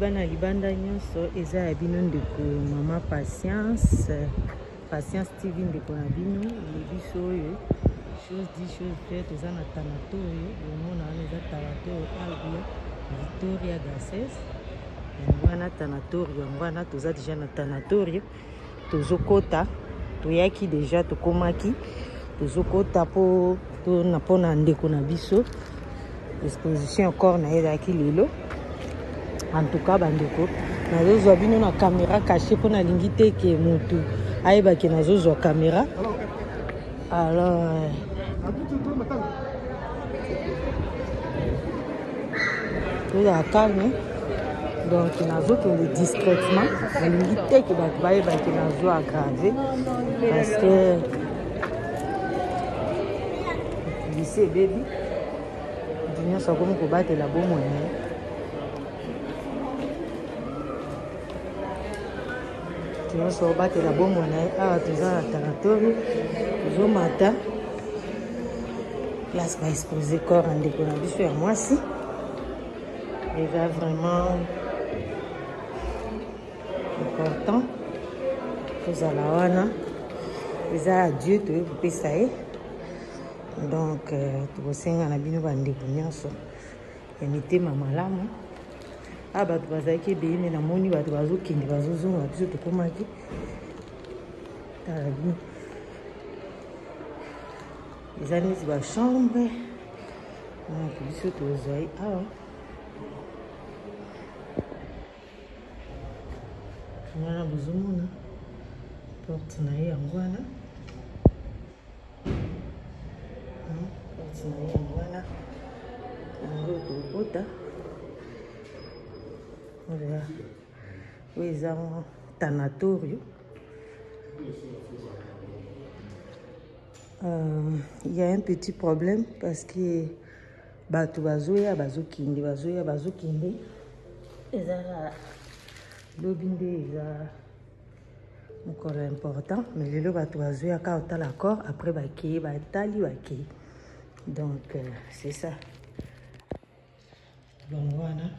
bana libanda nyonso eza ya bino ndeko mama Patience TV ndeko na bino biso oyo chose dit chose faite eza na tanatorio omona wana eza tanatorio Albia Victoria Gasses wana tanatorio wana toza deja na tanatorio tozokota toyaki deja tokomaki tozokota po na ndeko na biso exposition encore na ezalaki lelo. En tout cas bandeko nazozwa bino na caméra cachée pour na lingi te ke mutu ayeba ke nazozwa caméra. Alors tout à calme donc nazokende discrètement na lingi te ke bato bayeba ke nazwa aggravé parce que lycée baby nyonso akomi kobatela bomoi na ye. nyonso obatela bomoi na ye awa toza na tanatorio tozomata place baexpose corps ya ndeko na biso ya mwasi eza vraiment important tozala wana eza adieu toye kopesa ye. Donc tokosenga na bino bandeko nyonso ya mitema malamu a bato bazalaki ebeye me namoni bato bazokende bazozonga biso tokomaki tala bino eza neti bachambre biso tozwai awa wana bozomona porte na ye yango wana wana yango tokota oyo eza tanatorio. Il y a un petit problème parce que bato bazoya bazokinde eza lobi nde eza mokolo important mais lelo bato bazoya ka otala accord après bakeye batali bakeye. Donc c'est ça. Donc voilà.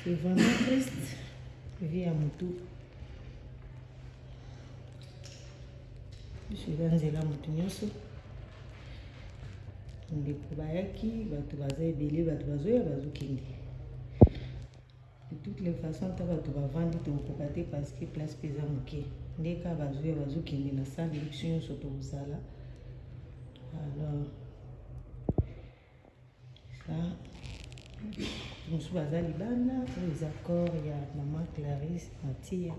C'est vraiment triste. Vie à Moutou. Je suis dans la Moutounioso. De Kubayaki, Batubaza et Bélé, Batubazo et Bazukindi. De toutes les façons, tu vas vendre ton copaté parce que place pesa mouké. Dès que Bazou et Bazukindi, la salle d'éruption sur ton sala. Alors. Ça, je me suis basé libana pour les accords. Il y a maman Clarisse, Mathia,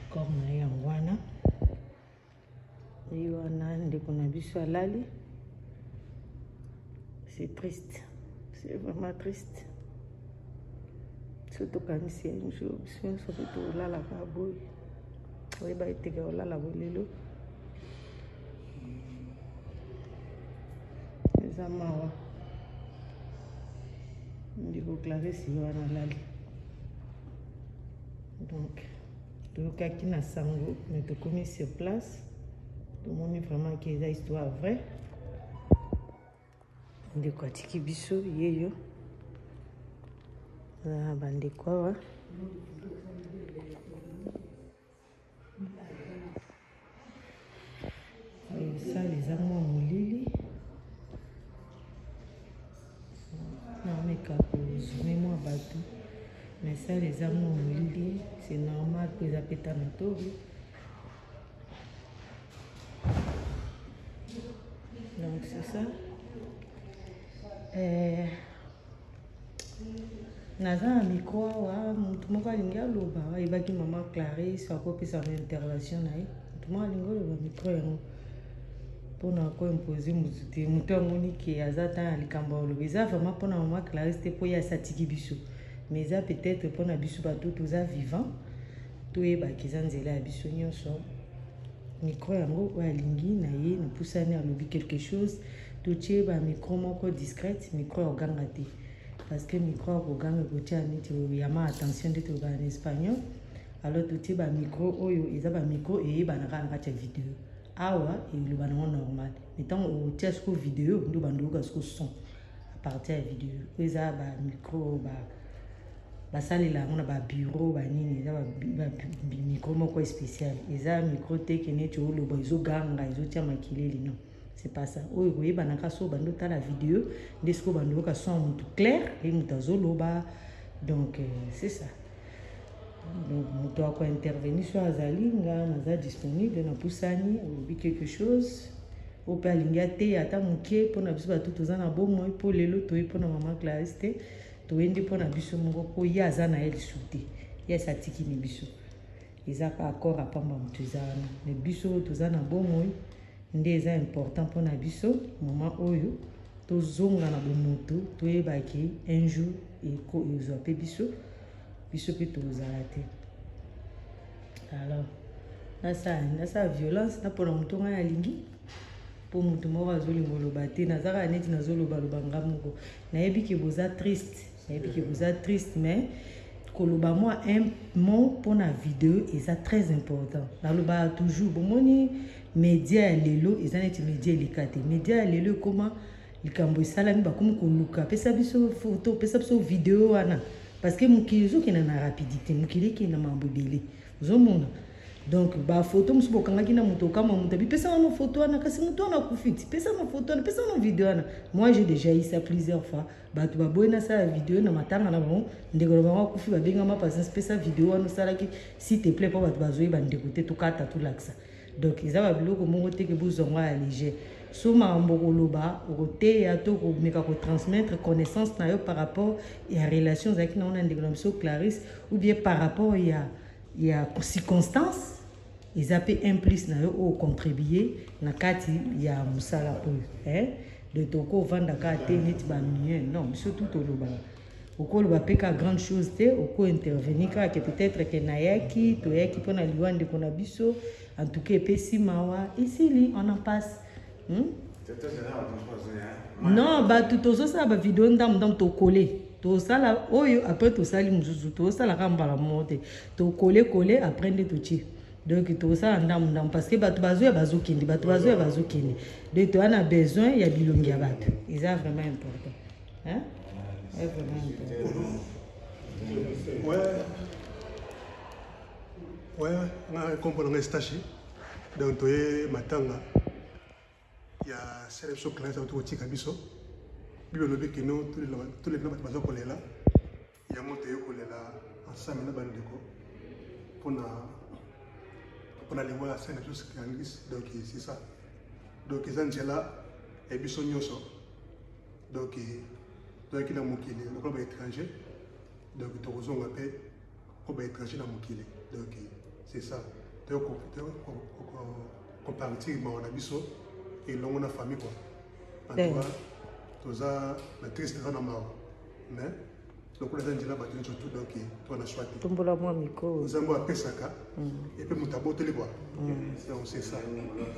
comme na wana. Et wana ndeko na biso alali. C'est triste, c'est vraiment triste. Surtout quand c'est un jour, surtout là la baboui. Oui bah il était là la bolelo. Les amawa. Ndiko Clarisse wana lali. Donc tokaki na sango mais tokomi sur place tomoni vraiment que eza histoire vraie ndeko atiki biso yeyo bandeko awa sale eza mwa molili nameka kozume mwa bato mais ça les amours molili c'est normal que ça pète en tour. Donc c'est ça. Naza micro wa mutu moko alingi aloba ayebaki maman Clarisse akopesa ma intervention na ye mutu moko alingi aloba micro yango mpona koimpose mutu te mutu amoni ke aza ta ya likambo aloba eza vraiment mpona maman Clarisse te mpo ye asatiki biso mais ça peut-être pour na biso bato toza vivant toyebaki eza nzela ya biso nyonso micro yango oyo alingi na ye na pusani alobi quelque chose totie ba micro moko discrète micro ya oganga te parce que micro ya koganga kotia neti oyama attention nde toyoba en espagnol alors totie ba micro oyo eza ba micro eyebanaka na kati ya video awa eloba nango normal mais ntango otia siko video ndo bandoyoka siko son à partir ya video eza ba micro ba basalela yango na babureau banini eza bamicro moko spécial eza micro te ke neti oloba ezoganga ezotia makelele non c'est pas ça oyo koyebanaka so bando tala video nde siko bando yoka son mutu clair e mutu azoloba donc c'est ça donc mutu akointervenir so azali nga naza disponible napusani olobi quelque chose oyo mpe alingi ateya ata moke mpona biso bato toza na bomoi mpo lelo toye mpona mama Clarisse te toyendi mpona biso moko mpo ye aza na ye lisu te ye esi atikini biso eza ka accord apamba moto eza wana me biso oyo toza na bomoi nde eza important mpona biso moma oyo tozonga na bomoto toyebaki un jour ezwa mpe biso mpe tozala te alors nasa violence na mpona moto ngai alingi mpo moto moko azolinga oloba te nazaka neti nazolobaloba nga moko nayebi ke boza triste mais koloba moi un mot mpona video eza très important nalobaka toujours bomoni média ya lelo eza neti média eleka te média ya lelo ekoma likambo esalami bakomi koluka pesa biso photo pesa biso video wana parce que mokili ezokenda na rapidité mokili ekenda mambo ebele ozomona donc bafoto mosusu bokangaki na moto okama moto bipesa wana foto wana kasi moto wana akufi ti pesa na foto wana pesa na video wana moi j'ai déjà eu ça plusieurs fois bato baboyi nasala video na matanga na bango ndeko na bango akufi babengama patience pesa video wana osalaki s'il te plaît mpo bato bazoyeba ndeko te tokata tolakisa donc eza babiloko moko teke bozongo ya léger so makambo koloba okoteya to komeka kotransmettre connaissance na yo par rapport ya relation ezalaki nango na ndeko na biso Clarisse ou bien par rapport ya circonstance eza mpe un plus na yo oyo contribuer na kati ya mosala oyo de tokovandaka te neti bamien non biso tu tolobaka okoloba mpe ka grande chose te okointervenir kaka peut-être ke nayaki toyaki mpona liwa ndeko na biso en tout cas epesi mawa esili on en passe non bato tozosala bavideo ndambu tokole tosala oyo après tosali mosusu tosalaka mbala moko te tokole après nde totie donc tosala ndambu parce que bato bazoya bazokende donc toana besoin ya bilongi ya bato eza vraiment important vraiment important ouais nga comprendre nga stage donc toye matanga ya sélection classe auto tika biso bibelo bekeno tous les bato bazo kolela ya moto yokolela ensemble na bandeko pona les voix scène juste Clarisse donc c'est ça donc ils angela et biso nyoso donc qui na mokili ko ba étranger donc to kozonga pe ko ba étranger na mokili donc c'est ça donc compartir na biso et longo na famille quoi en tout cas toza la triste dans ma mais donc on a dit là bas tout donc toi na choix tombola moi miko zambo a pesaka et puis mutabo tele quoi donc c'est ça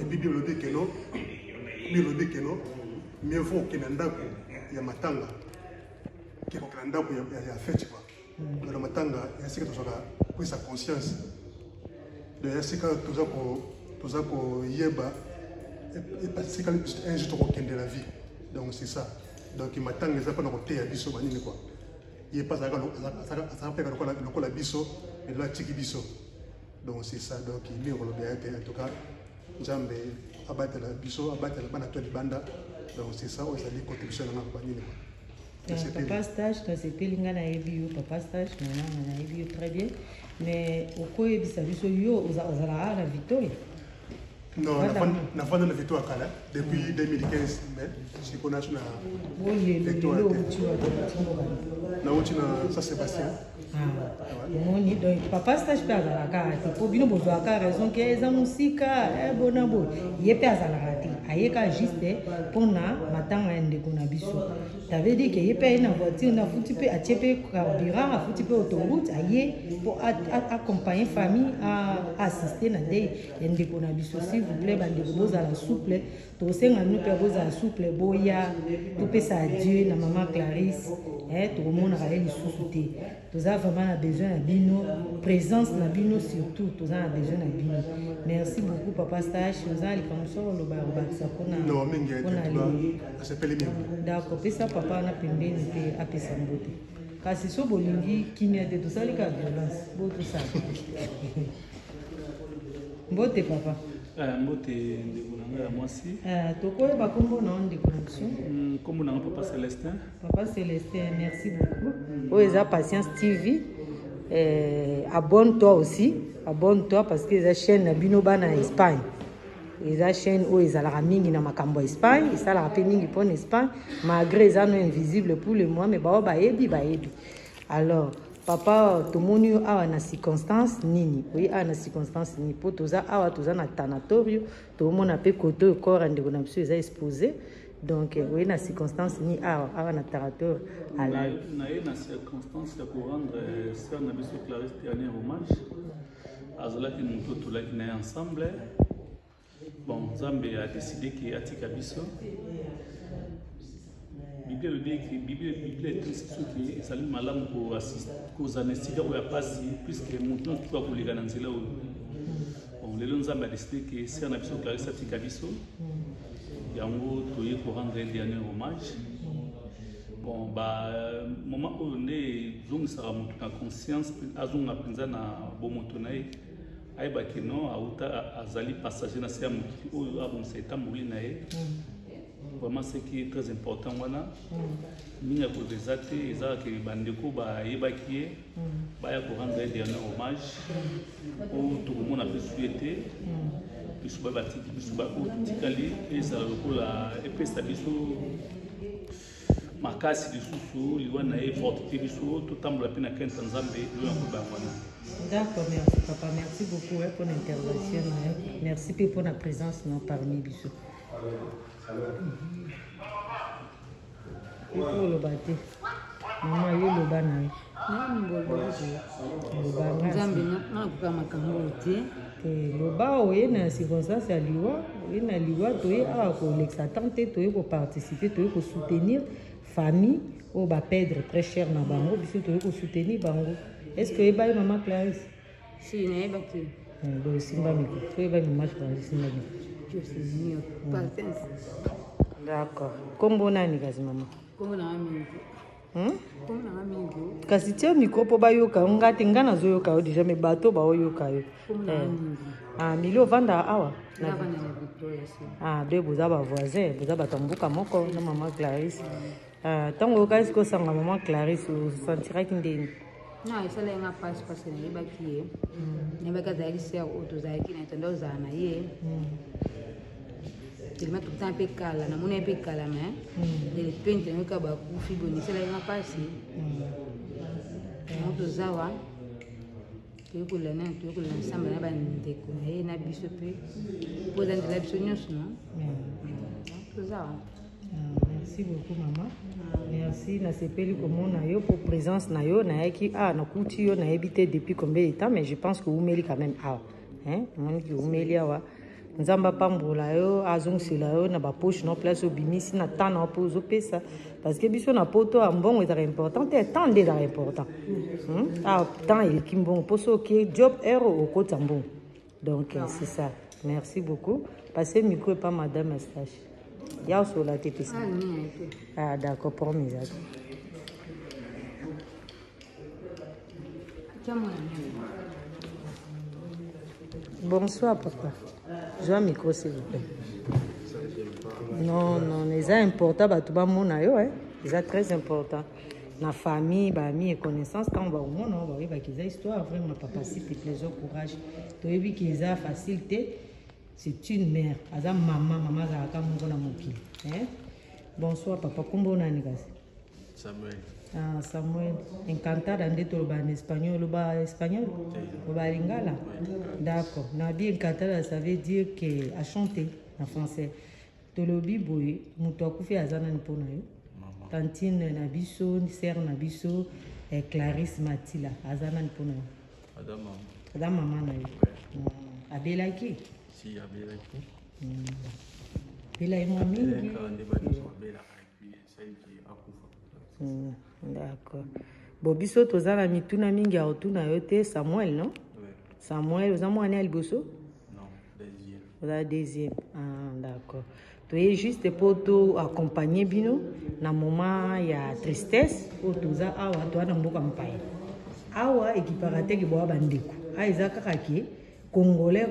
et puis bible dit que non mieux vaut que ndako ya matanga que ko ndako ya fête quoi na matanga ya sika tozoka pour sa conscience de ya sika toza ko yeba et parce que un jour to de la vie donc c'est ça donc il m'attend les apprendre à côté à biso banini quoi il pas ça la biso et la tiki biso donc c'est ça donc il est bien en tout cas jambe abattre la biso abattre la bana to banda donc c'est ça on s'est dit contribution na banini quoi papa stage quand c'est pelinga na ebio papa stage na ebio très bien mais okoyebisa biso yo ozala la victoire. Non, on a fait la victoire depuis 2015, mais je connais la victoire. Ça Sébastien. Moni donc papa stage pe azalaka te po bino bozwaka raison ke eza musika bona bo ye pe azalaka te ayeka juste mpona matanga ya ndeko na biso ça veut dire que ye pe na voiture na futi pe atie pe carburant afuti pe autoroute aye po accompagner famille à assister na ndei ya ndeko na biso s'il vous plaît bandeko bozala souple tosenga bino mpe bozala souple boya topesa adieu na mama Clarisse tokomonaka ye lisusu te toza vraiment na besoin na bino présence na bino surtout toza na besoin na bino merci beaucoup papa stage oza likambo soko oloba obakisa mpona d'accord pesa papa na pembeni mpe apesa mbote kasi so bolingi kimia te tosalika violence bo tosala mbote papa mbote ndeko na ngai ya mwasi tokoyeba nkombo na yo ndeko na biso nkombo na nga papa Célestin. Papa Célestin, merci beaucoup. Oeza Patience TV. Abonne-toi aussi. Abonne-toi parce que la chaîne Binoba en Espagne. La chaîne où ils ont la mingi na makambo Espagne. Ils ont la mingi pour Espagne. Malgré ils sont invisibles pour le mois, mais bah baebi. Alors, papa, tout le monde a une circonstance nini. Oui, a une circonstance nini. Pour tout ça, a tout ça na tanatorio. Tout le monde a pu côté au corps et on a pu les exposer. Donc, oui, dans circonstance ni à un tarateur à la. Dans circonstance pour rendre sœur Nabiso Clarisse dernier hommage. Azola qui nous tous là qui n'est ensemble. Bon, Zambé a décidé qu'il a tika biso. Bible est tout ce qui est allé malam pour assister aux anesthésistes ou à passer puisque mon temps tout va pour les garantir là. Bon, les gens Zambé a décidé que sœur Nabiso Clarisse a tika biso. Yango toye pour rendre un dernier hommage. Bon, moment où on est, zong sera monté en conscience, azong a pris na bomotonaï, aïba que non, azali passager na sea mouki, ou abon c'est amouli nae. Vraiment, ce qui est très important, voilà. Minga ko desate, eza que bandeko ba yeba qui est, ba ya pour rendre un dernier hommage. Ou tout le monde a pu souhaiter. Biso ba batiki biso ba otikali ezala lokola epesa biso makasi lisusu liwana e forte biso totambola pe na kenta Nzambe lo yango bangwana. D'accord, merci papa, merci beaucoup pour l'intervention. Merci pour la présence parmi biso. Pour le bâti. Maman yo le bana. Loba oye na circonstance ya liwa oye na liwa toye awa kolexa tante toye koparticiper toye kosoutenir famille oyo baperdre très cher na bango biso toye kosoutenir bango. Est-ce que oyeba ye mama Clarisse? Si nayebaki simba miko toyeba mama Clarisse simba miko. D'accord. Kombo nani kasi mama? Kombo na mingi. Kasi tia micro po bayoka ngati nga nazoyoka yo déjà mais bato baoyoka yo. Milio vanda awa de boza ba voisin boza batambuka moko na mama Clarisse. Tango kasi ko sanga mama Clarisse o sentira kindeni. Non, ça là nga passe parce que ne baki ne baka zali ser autozaki na tendo za na ye. Il m'a tout le temps pécala, na mon pécala mais les peintes ne ka ba ku fi boni ça là nga passe. On zawa tu ko la na tu ko la ensemble na ba ndeko na biso pe pour dans la biso nyos non. Tu zawa. Merci beaucoup maman. Merci na sepeli komona yo pour présence na yo na yaki na kuti yo na habité depuis combien de temps mais je pense que vous meli quand même on qui vous meli awa nzamba pambola yo azongusela yo na ba poche no place obimisi na temps na pose pesa parce que biso na poto ambongo est important te temps est important temps il kimbongo poso que job hero au côté ambongo donc c'est ça. Merci beaucoup. Passez micro pas madame Eustache. Ya sur la TPC. D'accord, pour mes amis. Bonsoir, papa. Je vais micro, s'il vous plaît. Non, c'est important, c'est très important. La famille, amis et connaissances, quand on va au monde, on va voir qu'ils ont histoire, vraiment, papa, si tu plaisir, courage. Tu as vu qu'ils ont facilité. C'est une mère. Aza maman za akamungona mokili. Bonsoir papa. Kombo nani kasi? Samuel. Samuel. Encantada ndeto loba en espagnol, loba espagnol. Loba lingala. D'accord. Na bien encantada ça veut dire que à chanter en français. Tolobi boy muto akufi azana mpona yo. Tantine na biso, sœur na biso, Clarisse Matila azana mpona yo. Adam maman na yo. Abelaki. Si abelaki. Bela est moins mingi. D'accord. Bon, biso tozala mituna mingi a otuna yote Samuel, non? Samuel, vous avez moi à liboso? Non, deuxième. Vous avez deuxième. D'accord. toye juste pour to accompagner bino na moment ya tristesse o toza awa to na mboka mpaya awa ekiparate ki boa bandeko aiza kaka ki congolais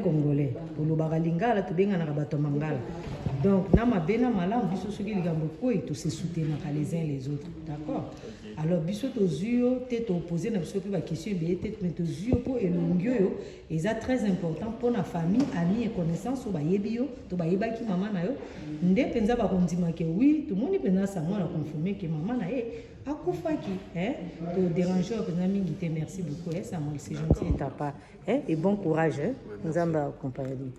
polobaka lingala tobenganaka bato mangala donc na mabe na malamu biso soki likambo koyi tose soutenaka les uns les autres d'accord alors biso tozwi yo te toopose na biso mpe baquestion ebeye te mais tozwi yo mpo elongi oyo eza très important mpo na famille ami et connaissance oyo bayebi yo to bayebaki mama na yo nde mpenza bakondimake wi tomoni mpenza sango na confirme ke mama na ye akufaki toderange oyo mpenza mingi te merci beaucoup Samuel c'est gentil de ta part et bon courage nzambe akompagne.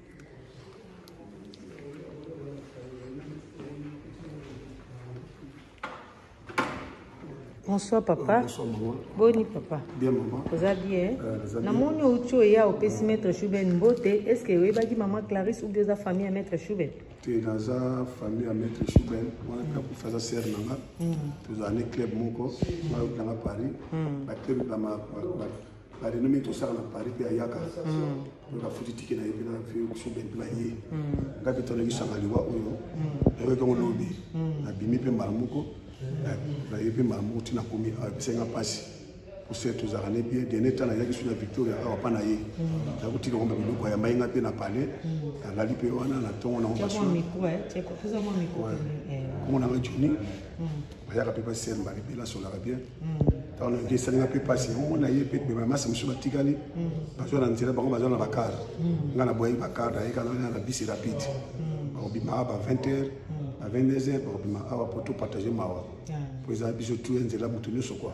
Bonsoir papa. Bonsoir maman. Boni papa. Bien maman. Vous allez bien? Namoni ucho ya opesi maître Chouben Mbote. Est-ce que oui baki maman Clarisse ou bien sa famille à maître Chouben? Tu es dans sa famille à maître Chouben. Moi je fais ça sœur nanga. Tu as un club moko. Moi dans Paris. La club dans ma la renommée tout ça dans Paris puis à Yaka. Donc la foutu ticket na yebina fi Chouben player. Ngapi to ngi sangaliwa oyo. Ewe ko lobi. Na bimi pe maramoko. Bayebi mamu tina komi abisenga pasi ose tozarane bien dernier temps yaki sur la Victoria awa pana ye yakutika komba biloko ya mainga pe na palais alali pe wana na tongo na ngomba micro cheko fuza mo micro comme on a juni bayaka pe passer mbali pe la sola bien dans le dessin pe passer on na ye pe be mama se musuba tikali parce que na ntira bango bazana bakar ngana boyi bakar da yeka na bisi rapide obi ma ba 20h à 22h pour tout partager mawa pour ça biso tout nzela mutu nyoso kwa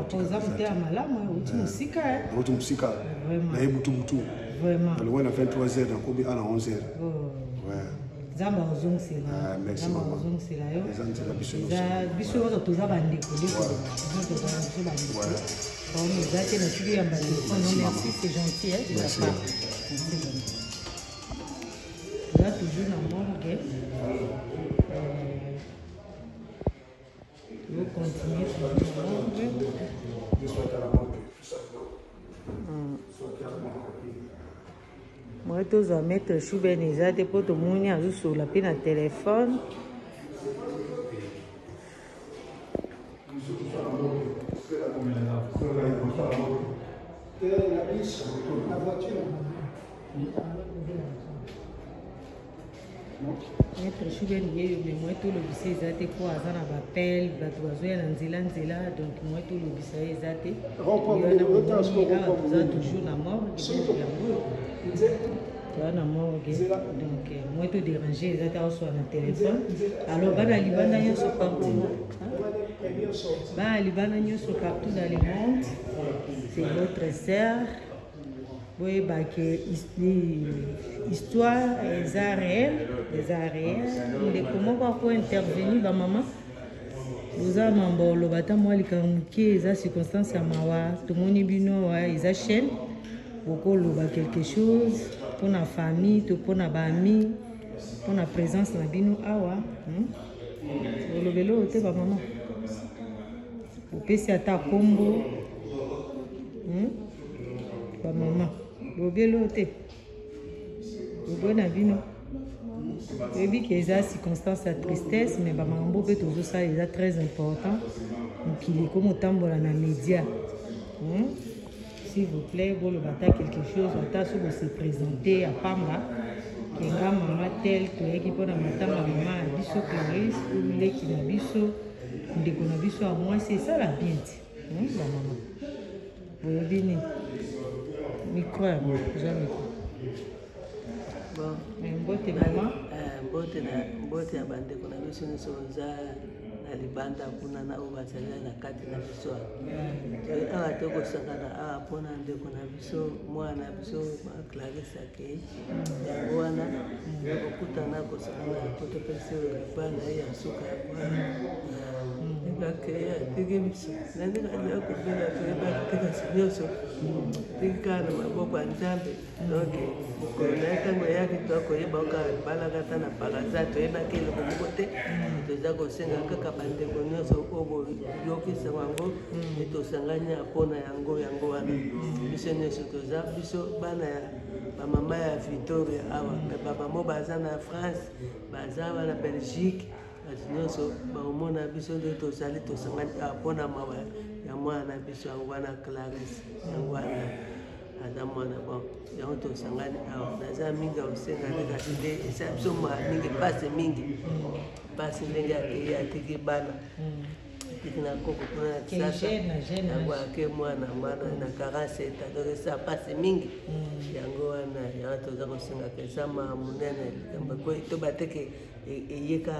pour ça mutu ya malamu uti musika na yebutu vraiment le wana 23h na kobi ana 11h ouais zamba ozongusela merci zamba ozongusela yo nzela biso biso toza bandeko ndeko toza biso bandeko bon nous a été notre vie en bandeko merci c'est gentil de ta part merci là toujours dans morgue vous continuez toujours dans morgue moi tous à mettre Chouben ezate pour tout monde à sur la pine à téléphone la voiture maître Chouben yeyo mais moi tout le bise ezate ko aza na bapel bato bazoya na nzela donc moi tout le bise ezate toza toujours na morgue na morgue donc moi tout déranger ezate aoswa na téléphone alors bana libanda nyonso partout bana libanda nyonso partout dans le monde c'est notre sœur oui, bah que histoire eza réelle mais comment pour intervenir ba maman vous a mambolo bata moi likamki eza circonstance ya mawa tomoni bino wa eza chaîne beaucoup loba quelque chose pour la famille to pour na ba amis pour la présence na bino awa lobelo te ba maman opesi ata kombo ba maman lobelo te lobona bino ebi que eza circonstance ya tristesse mais ba mambo pe toujours ça eza très important mokili ko motambola na média s'il vous plaît vous le bata quelque chose ata so se présenter à Pamba kenga mama tel toyeki mpona matanga mama ya biso Clarisse leki na biso ndeko na biso à moi c'est ça la bien ti ba mama boyebi nini micro ya jamais bon mbote mama mbote ya bandeko na biso nyonso oza na libanda kuna na oyo bazali na kati na biso awa tokosangana awa mpona ndeko na biso mwana na biso Clarisse akei yango wana okutana kosangana po topesi libanda ye ya suka ya bwana bakeya tiki biso nani kaza kopela toyebaki te kasi nyonso tiki kaka na maboko ya nzambe donc mokolo na ye ntango eyaki toakoyeba okaka ebalaka ata na pakaza toyebaki eloko moko te toza kosenga kaka bandeko nyonso oyo boyokisango yango e tosangani mpona yango wana biso nyonso toza biso bana ya bamama ya Victoria awa me bamamo baza na France baza awa na Belgique kasi nyonso baomona biso nde tozali tosangani mpona mawa ya mwana biso yango wana Clarisse yango wana aza mwana bon yango tosangani awa naza mingi osengani kasi nde esa biso mingi pasi ndenge atiki bana tiki na koko mpona na kisasa yango ake mwana na 47 donc esa pasi mingi yango wana yango toza kosengaka eza monene likambo toba teke eyeka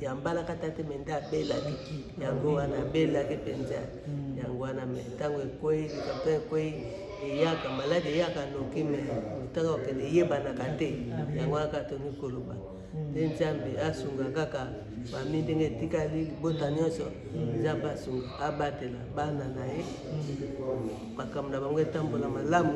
yambalaka te me nde abelaki yango wana abelaki mpenza yango wana me ntango ekwei likambo ekwei eyaka maladi eyaka noki me ntango okende eyebanaka te yango aka toni koloba nde nzambe asunga kaka fami ndenge etikali libota nyonso eza basunga abatela bana na ye makambo na bango etambola malamu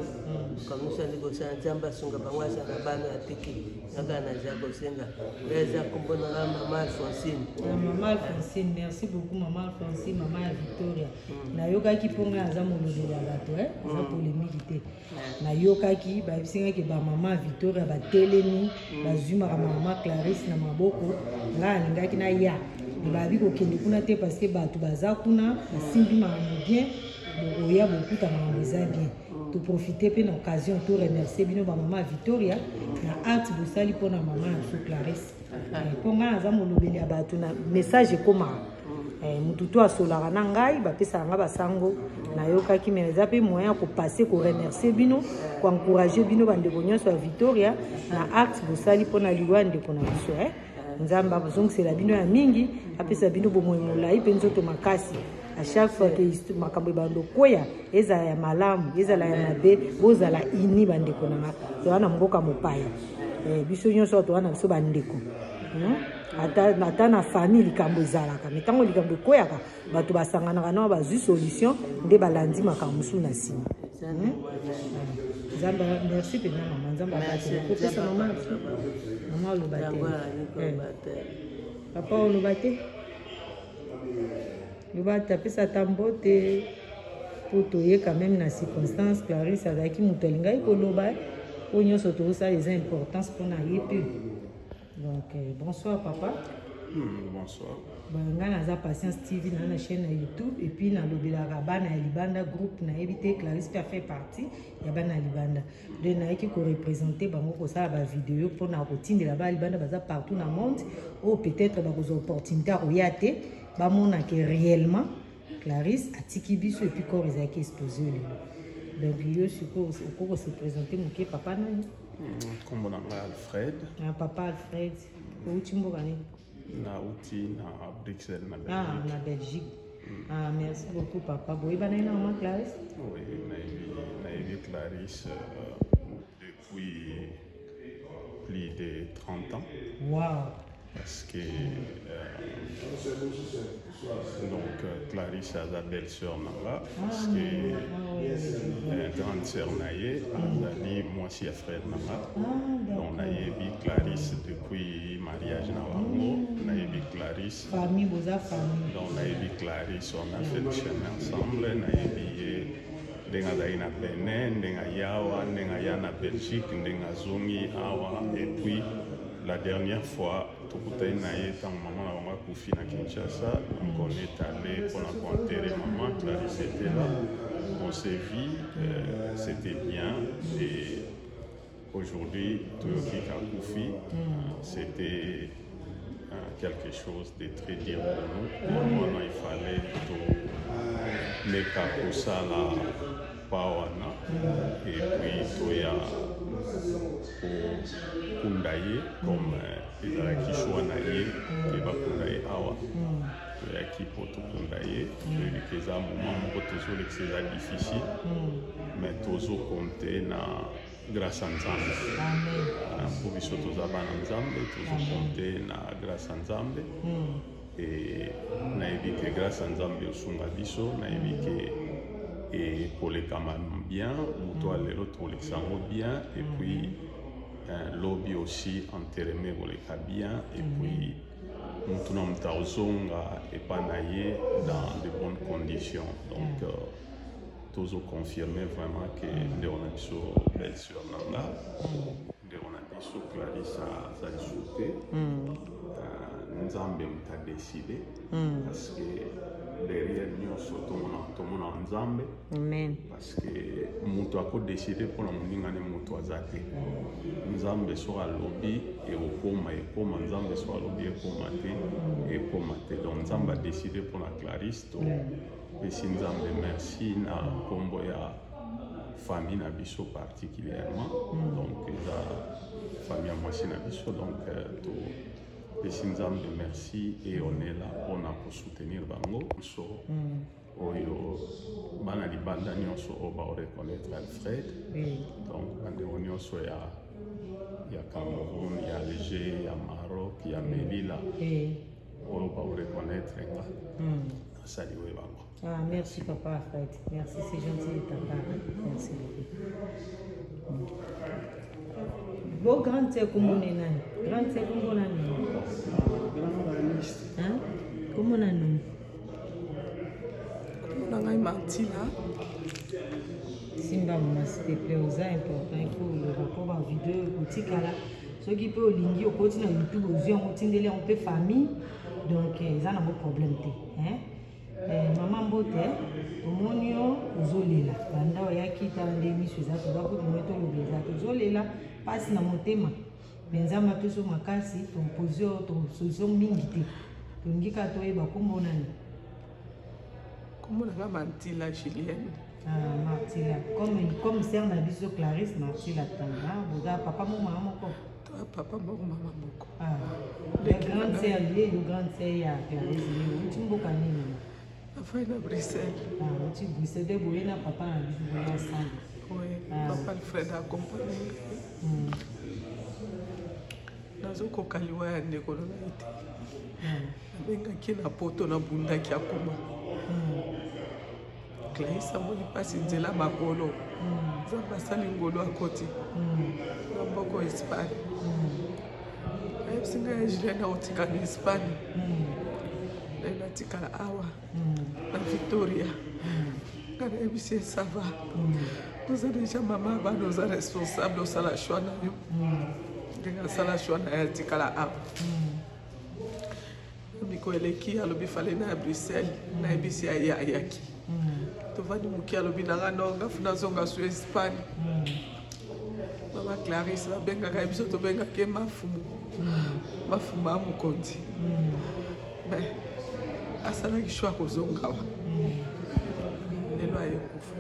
makambo nyonso ali kosala nzambe asunga bango asanga bana atiki kaka naza kosenga eza kombo na nga mama Alphonsine. Mama Alphonsine, merci beaucoup mama Alphonsine, mama ya Victoria. Nayokaki mponga aza molobeli ya bato aza polémique te. Nayokaki babisingaki bamama Victoria batelemi bazwimaka mama Clarisse na maboko nga alingaki na ya babi kokende kuna te parce que bato baza kuna basimbi makambo bien bokoya bokuta makambo eza bien toprofite mpe na occasion to remercier bino bamama Victoria na arte bosali mpona mama ya biso Clarisse mpo ngai naza molobeli ya bato na message ekomaka mutu to asolaka na ngai bapesaka nga basango nayokaki me eza mpe moyen ya kopase koremercier bino koencourage bino bandeko nyonso ya Victoria na arte bosali mpona liwa ya ndeko na biso nzambe abozongisela bino ya mingi apesa bino bomoi molai mpe nzoto makasi à chaque fois que makambo ebando koya ezala ya malamu ezala ya mabe bozala ini bandeko nanga towana mboka mopaya biso nyonso towana biso bandeko ata na famille likambo ezalaka me ntango likambo ekoyaka bato basanganaka nao bazwi solution nde balandi makambo mosusu na nsima nzambe merci mpenza mama nzambe akopesa mama oloba te papa oloba te loba tapesa tambo te po toye quand même na circonstance Clarisse azalaki moto alingaki koloba po nyonso tozosala eza importance mpona ye mpe donc bonsoir papa. Bonsoir. Nga naza Patience TV na chaîne na YouTube et puis nalobelaka bana ya libanda groupe nayebi te Clarisse mpe fait partie ya bana ya libanda donc nayaki korepresente bango kosala bavideo mpona kotindela bana libanda baza partout na monde oyo peut-être bakozwa opportunité ya koya te bamonake réellement Clarisse atiki biso et puis corps ezalaki exposé lelo donc yo sikoyo okoko se présenter moke papa nani kombo na ngai Alfred. Papa Alfred outi mboka nini nauti na Bruxelles na Belgique. Na Belgique. Merci beaucoup papa. Boyeba na maman Clarisse? Oui, nayebi Clarisse depuis plus de 30 ans. Wow. Parce que donc Clarisse a sa belle-sœur Nanga, parce que grande sœur Naye, Azali, moi aussi frère Nanga. Donc Nayebi Clarisse depuis mariage Nawango, Nayebi Clarisse. Famille, boza famille. Donc Nayebi Clarisse, on a fait le chemin ensemble, Nayebi ndenga zai na Benin, ndenga yawa, ndenga ya na Belgique, ndenga zongi awa, et puis la dernière fois, Tokutaï Naye, tant maman a couffé à Kinshasa, donc on est allé pour enterrer maman, Clarisse était là, on s'est vu, c'était bien, et aujourd'hui, Toyoki Kakoufi, c'était quelque chose de très dur pour nous. Maintenant, il fallait tout les Kakusa la Pawana, et puis Toya pour Kundaye, comme les Arakishwanaye, qui va Kundaye Awa. Toya qui pour tout Kundaye, et les moments où toujours c'est difficile, mais toujours compter na grâce à Nzambe. Pour biso tozaba na Nzambe, toujours compter na grâce à Nzambe. et nayebi que grâce à Nzambe osunga biso nayebi que et kolekama bien moto alelo tolekisa yango bien et puis lobby aussi enterré koleka bien et puis moto na muta ozonga epa na ye dans de bonnes conditions donc tozo confirmer vraiment que nde on a biso belle sœur nanga nde on a biso Clarisse azali soupe Nzambe muta décidé parce que derrière nyonso tomona Nzambe Amen. parce que moto ako décidé mpona moningane moto aza te Nzambe so alobi ekoma Nzambe so alobi ekoma te donc Nzambe a décidé mpona Clarisse to esi Nzambe merci na kombo ya famille na biso particulièrement donc eza famille ya mwasi na biso donc to esi Nzambe merci et on est là mpona kosoutenir bango so oyo bana libanda nyonso oyo baoreconnaître Alfred donc bandeko nyonso ya Cameroun ya Alger ya Maroc ya Melilla oyo baoreconnaître nga nasali oyo bango. Ah, merci papa Alfred, merci, c'est gentil de ta part, merci beaucoup. Bon, grande sœur, comment on est là? Grande sœur, comment on est là? Hein? Comment on est là? Ngai Martina. Simba mama s'il te plaît, c'est important, il faut le rapport en vidéo, petit cas là. Ceux qui peuvent linguer au côté de YouTube, aux yeux, on tient on peut famille, donc ils ont un problème. Hein? Maman Mbote, au monio, Zolela, Banda Yakita, Demi Suzato, Bako, Moto, Lobezato, Zolela, passe dans mon thème. Benzama Peso Makasi, ton posio, ton solution mingité. Ton gika toi, Bako Monani. Comment on a Martila Julienne? Ah, Martila. Comme sœur Nabiso Clarisse, Martila Tanga, Boda, papa, maman, toi, papa, maman, moko. Ah, la grande sœur, la grande sœur, Clarisse, tu m'as beaucoup aimé. Enfin, à Bruxelles. Ah, tu Bruxelles, de Bouyena, papa, Nabiso, ensemble. Oui, papa Alfred a accompagné. nazokokaliwa ya ndeko na ite abengaki na poto na bundaki akoma Clarisse amoni mpasi nzela makolo Nzambe asali ngolo akoti na mboko Espagne ayebisi ngai ya Julienne akotika na Espagne naye natikala awa na Victoria ngai nayebisi esava oza deja mama bana oza responsable osala shwa na yo ndenge asala shwa na ye atikala awa miko eleki alobi fale na ya Bruxelles nayebisi aye ayaki tovandi moki alobi nanga nonga funa zonga su Espagne mama Clarisse babengaka ye biso tobengaka mafumu ya mokonzi mais asalaki shwa kozonga wa lelo ayekufa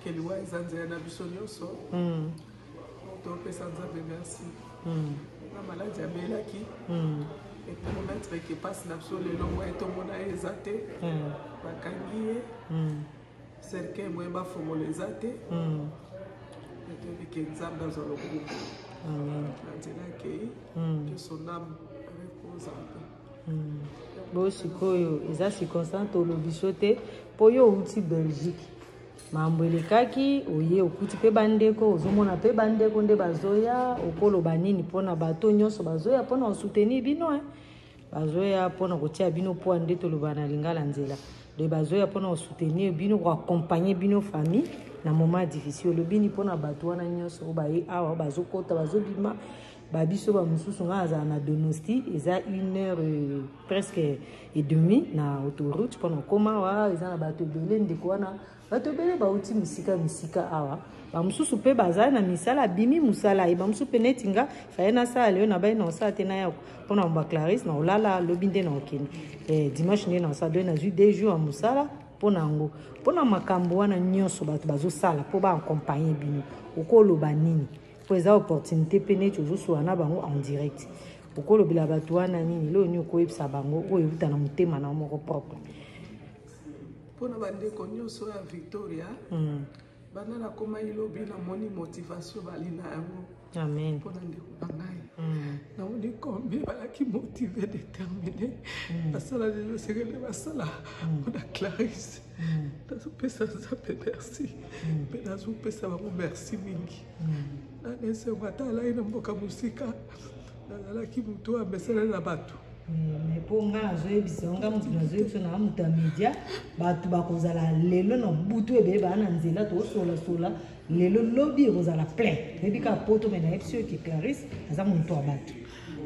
keliwa eza nzela na biso nyonso topesa Nzambe merci na maladi abelaki epromettre ke pasi na biso lelo mwa etomona ye eza te bakangi ye cercueil mwe bafongola eza te etoyebi ke Nzambe azwa lokumu na nzela akei ke son âme repose en paix. Bo sikoyo eza circonstance tolobi so te mpo yo outi Belgique mambo elekaki oye okuti mpe bandeko ozomona mpe bandeko nde bazoya okoloba nini mpona bato nyonso bazoya mpona kosoutenir bino bazoya mpona kotia bino poa nde toloba na lingala nzela de bazoya mpona kosoutenir bino koaccompagne bino famille na moment difficile olobini mpona bato wana nyonso baye awa bazokota bazobima babiso bamosusu nga azala na donosti eza 1h presque et demi na autoroute mpona okoma wa eza na bato ebele ndeko wana bato ebele bauti misika awa bamosusu mpe bazali na misala abimi mosala ye bamosusu mpe neti nga faye nasala leo na bai na osala te na yako mpona mba Clarisse na olala lobi nde na okende dimanche nde na osala do nazwi 2 jours ya mosala mpona yango mpona makambo wana nyonso bato bazosala mpo baakompagne bino okoloba nini po eza opportunité mpe neti ozosola na bango en direct okolobela bato wana nini leo nini okoyebisa bango oyo euta na motema na moko propre mpona bandeko nyonso ya Victoria bana nakoma ilobi namoni motivation balina yango amen mpona ndeko na ngai naoni kombi balaki motivé déterminé basala lelo sekele basala mpona Clarisse nazopesa nzambe merci mpe nazopesa bango merci mingi nanesengo ata alai na mboka mosika nazalaki moto amesana na bato mais mpo nga nazoyebisa nga moto nazoyebisa na moto ya média bato bakozala lelo na butu ebele baa na nzela tosolasola lelo lobi ekozala plein toyebi kaka poto me nayebisi oyo ke Clarisse aza moto ya bato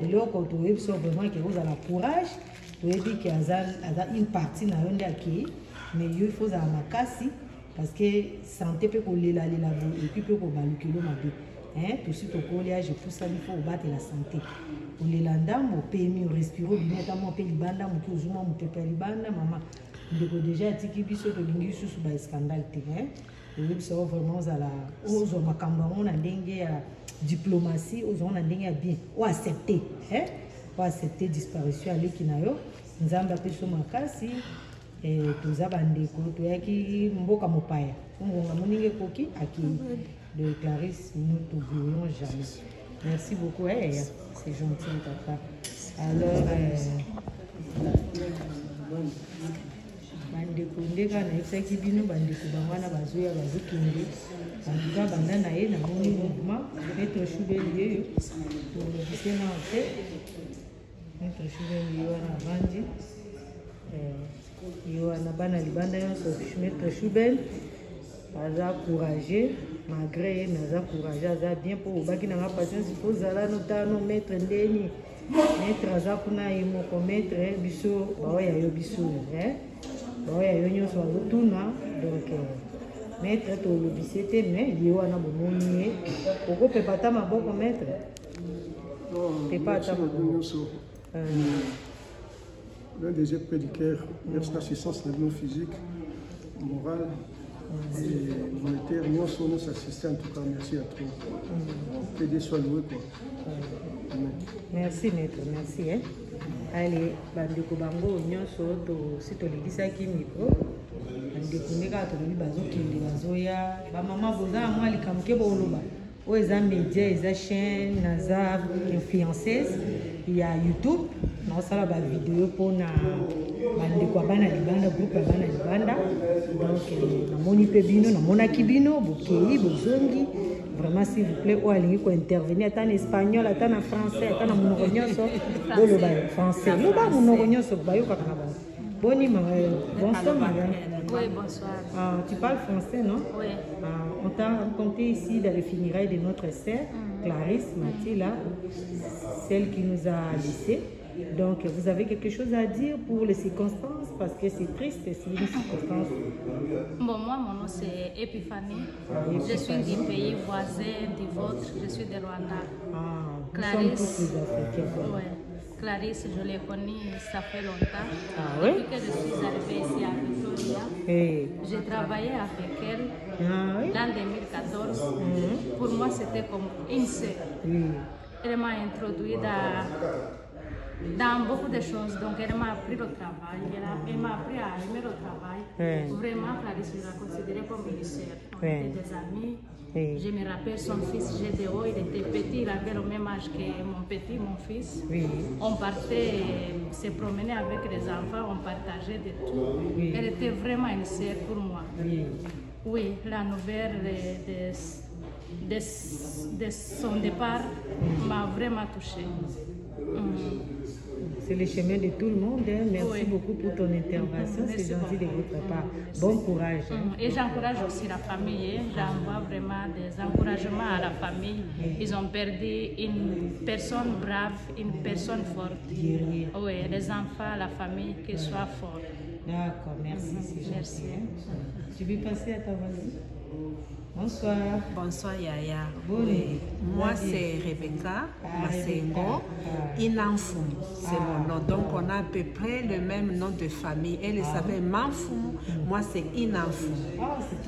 eloko toyebisi oyo vraiment ke kozala courage toyebi ke aza une partie na yo nde akei mais yo ifo ozala makasi parce que santé mpe kolelalela bo epuis mpe kobalukelo mabe tosi tokoli age efusami mpo obatela santé olela ndambo opemi orespire obimeta mwa mpe libanda moki ozumwa mopepe ya libanda mama ndeko deja atiki biso tolingi lisusu baescandale te oyebisa o vraiment ozala ozwa makambo yango na ndenge ya diplomatie ozwango na ndenge ya bien oaccepte disparition aleki na yo nzambe apeso makasi toza bandeko toyaki mboka mopaya ngonga moninga ekoki akei de Clarisse, nous t'oublions jamais. Merci beaucoup, c'est gentil de ta part. Alors, bandeko ndeka nayebisaki bino bandeko bangwana bazoya bazokende banduka banda na ye namoni mouvement maître Choubeli eyo tolobise na te maître Choubeli ye wana avandi ye wana bana libanda nyonso maître Choubeli aza courageux malgré naza courageux aza bien mpo obaki na nga patience mpo ozala notano maître ndeni maître aza kuna ye moko maître biso baoya yo biso baoya yo nyonso bazotuna donc maître tolobise te mais ye wana bomoni ye okopepa ata maboko maître pepa ata maboko l'un des aides prédicaires merci l'assistance non physique morale et monétaire, nous sommes nos assistants en tout cas, merci à toi. Que Dieu soit loué quoi. Merci maître, merci. Allez, bandeko bango nyonso si tolikisaki micro bandeko ndeka tolobi bazokende bazoya bamama boza mwa likambo ke boloba oyo eza média eza chaîne naza influenceuse ya YouTube naosala bavideo mpona bandeko ya bana libanda groupe ya bana libanda donc namoni mpe bino namonaki bino bokei bozongi vraiment s'il vous plaît oyo alingi kointervenir ata na espagnol ata na français ata na monoko nyonso boloba français loba monoko nyonso bayokaka na bango boni bonsoir madame. Oui, bonsoir. Tu parles français, non? Oui. On t'a rencontré ici dans les funérailles de notre sœur, Clarisse Mathila, celle qui nous a laissés. Donc, vous avez quelque chose à dire pour les circonstances? Parce que c'est triste, c'est une circonstance. Bon, moi, mon nom c'est Epiphanie. Je suis du pays voisin du vôtre. Je suis de Rwanda. Clarisse. Oui. Clarisse, je l'ai connue, ça fait longtemps. Depuis que je suis arrivée ici à Victoria, j'ai travaillé avec elle en 2014. Pour moi, c'était comme une sœur. Elle m'a introduit dans beaucoup de choses. Donc, elle m'a appris le travail. Elle m'a appris à aimer le travail. Vraiment, Clarisse, je la considérais comme une sœur. On était des amis. Je me rappelle son fils Gédéo, il était petit, il avait le même âge que mon fils. On partait se promener avec les enfants, on partageait de tout. Elle était vraiment une sœur pour moi. Oui, la nouvelle de son départ m'a vraiment touchée. C'est le chemin de tout le monde. Merci beaucoup pour ton intervention. C'est gentil de votre part. Bon courage. Et j'encourage aussi la famille. J'envoie vraiment des encouragements à la famille. Ils ont perdu une personne brave, une personne forte. Oui, les enfants, la famille, qu'ils soient forts. D'accord, merci. Merci. Tu veux passer à ta voisine? Bonsoir. Bonsoir Yaya. Oui. Moi c'est Rebecca Masengo. Inanfum, c'est mon nom. Donc on a à peu près le même nom de famille. Elle s'appelle Manfum, moi c'est Inanfum.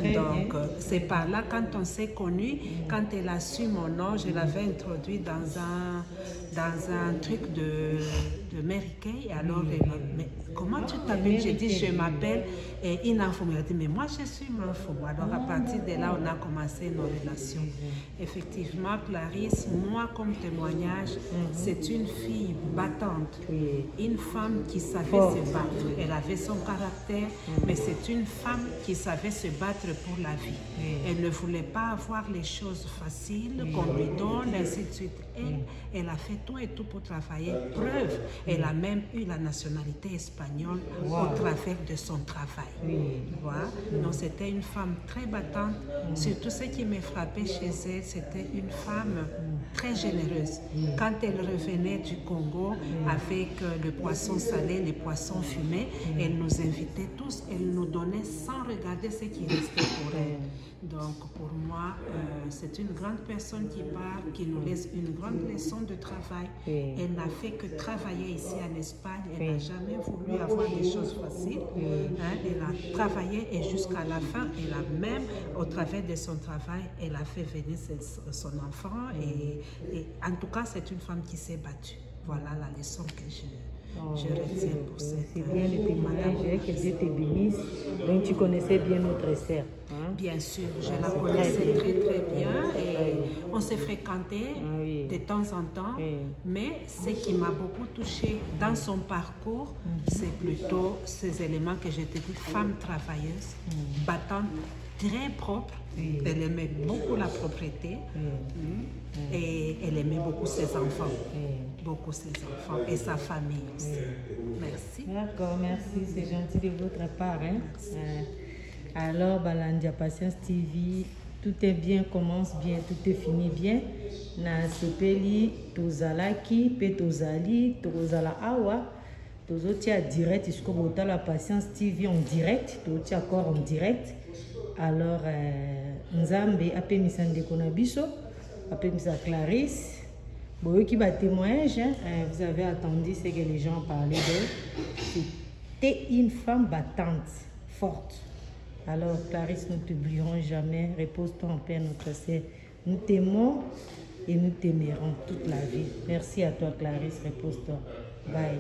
Donc c'est par là quand on s'est connus, quand elle a su mon nom, je l'avais introduit dans un truc de Méricain. Et alors elle m'a dit, mais comment tu t'appelles? J'ai dit je m'appelle Inanfum. Elle a dit mais moi je suis Manfum. Alors à partir partir de là, on a commencé nos relations. Effectivement, Clarisse, moi, comme témoignage, c'est une fille battante, une femme qui savait se battre. Elle avait son caractère, mais c'est une femme qui savait se battre pour la vie. Elle ne voulait pas avoir les choses faciles, qu'on lui donne, ainsi de suite. Elle a fait tout et tout pour travailler. Preuve, elle a même eu la nationalité espagnole au travers de son travail. Voilà. Donc c'était une femme très battante. Surtout ce qui m'a frappé chez elle, c'était une femme très généreuse. Quand elle revenait du Congo avec le poisson salé, les poissons fumés, elle nous invitait tous, elle nous donnait sans regarder ce qui restait pour elle. Donc pour moi, c'est une grande personne qui parle, qui nous laisse une grande leçon de travail. Elle n'a fait que travailler ici en Espagne, elle n'a jamais voulu avoir des choses faciles. Elle a travaillé et jusqu'à la fin, elle a même, au travers de son travail, elle a fait venir son enfant. Et en tout cas, c'est une femme qui s'est battue. Voilà la leçon que je retiens pour cette. C'est bien le témoignage, que Dieu te bénisse. Donc tu connaissais bien notre sœur. Hein? Bien sûr, je la connaissais très très bien et on s'est fréquenté de temps en temps. Mais ce qui m'a beaucoup touchée dans son parcours, c'est plutôt ces éléments que je te dis, femme travailleuse, battante, très propre. Elle aimait beaucoup la propreté et elle aimait beaucoup ses enfants. Beaucoup ses enfants et sa famille aussi. Merci. D'accord, merci. C'est gentil de votre part. Hein? Alors, Balandia Patience TV, tout est bien, commence bien, tout est fini bien. Na sepeli, tozalaki, pe tozali, tozala awa. Tozotia direct, jusqu'au bout de la Patience TV en direct, tozotia encore en direct. Alors, Nzambe a permis de Konabiso, a permis à Clarisse. Bon, qui va témoignage, vous avez attendu ce que les gens parlaient d'elle. C'était une femme battante, forte. Alors, Clarisse, nous ne t'oublierons jamais. Repose-toi en paix, notre sœur. Nous t'aimons et nous t'aimerons toute la vie. Merci à toi, Clarisse. Repose-toi. Bye.